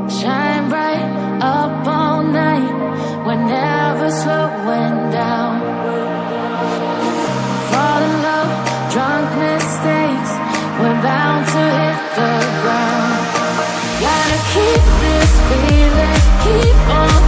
Shine bright up all night, we're never slowing down. Fall in love, drunk mistakes, we're bound to hit the ground. Gotta keep this feeling, keep on